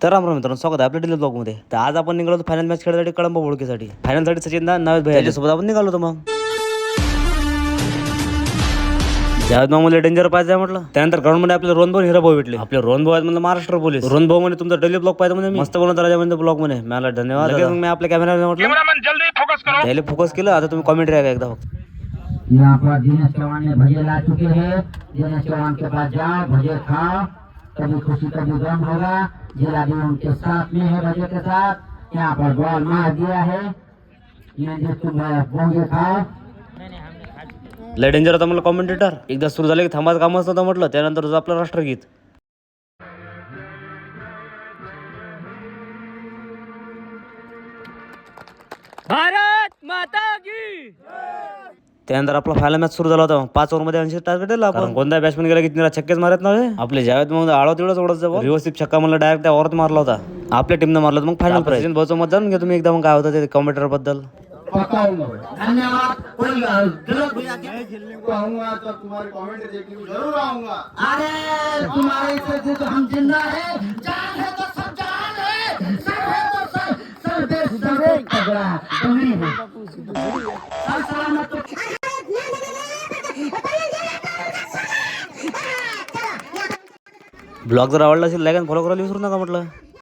तर राम मित्रांनो, स्वागत आहे आपल्या डेली ब्लॉगमध्ये. तर आज आपण निघालो होतो फायनल मॅच खेळण्यासाठी कळंबा बोडकेसाठी. फायनलसाठी सचिन दा नवेद भाई सोबत आपण निघालो होतो. मग जावेद मामूला डेंजर पाहिजे म्हटलं. त्यानंतर ग्राउंडमध्ये आपले रोहन भाऊ हिरा भाऊ भेटले. आपले रोहन भाऊ आहेत म्हणजे महाराष्ट्र पोलीस. रोहन भाऊ म्हणजे तुमचा डेली ब्लॉग पाहिजे म्हणजे मस्त बनवता राजा म्हणजे ब्लॉग मध्ये. मला धन्यवाद. लगेच मी आपल्या कॅमेरा म्हटलं जल्दी फोकस करो. त्याला फोकस केलं. आता तुम्ही कॉमेंट राहा एकदा फक्त. यहाँ पर दिनेश चौहान ने भजे ला चुके हैं। दिनेश चौहान के पास जाओ, भजे खाओ, कभी खुशी कभी गम होगा। जिला भी उनके साथ में है, भजे के साथ। यहाँ पर बॉल मार दिया है, ये जो तुम भोगे खाओ। लय डेंजर होता म्हटलं कॉमेंटेटर. एकदा सुरू झाले की थांबायचं कामच नव्हतं म्हटलं. त्यानंतर तुझं आपलं राष्ट्रगीत. भारत माता की. त्यानंतर आपला फायनल मॅच सुरू झाला होता. 5 ओव्हरमध्ये 80 टार्गेट दिला आपण. कोणता बॅट्समॅन गेला किती छक्केच मारत नव्हे. आपले जावेद मग आळो तेवढंच ओढत जाऊ. व्यवस्थित छक्का म्हणलं डायरेक्ट त्या ओव्हरात मारला होता. आपल्या टीमनं मारला. मग फायनल प्राइस भाऊचं मत जाणून घ्या तुम्ही एकदा. मग काय होतं ते कॉमेंटेटर बद्दल. धन्यवाद। कोई गलत भैया को आऊंगा तो तुम्हारे कमेंट देखने को जरूर आऊंगा। अरे तुम्हारे से तो हम जिंदा है, जान है तो सब जान है, सब है तो सब सब तगड़ा डंगरी है, सब सलामत। ब्लॉग जर आवडला असेल लाईक आणि फॉलो करायला विसरू नका म्हटलं.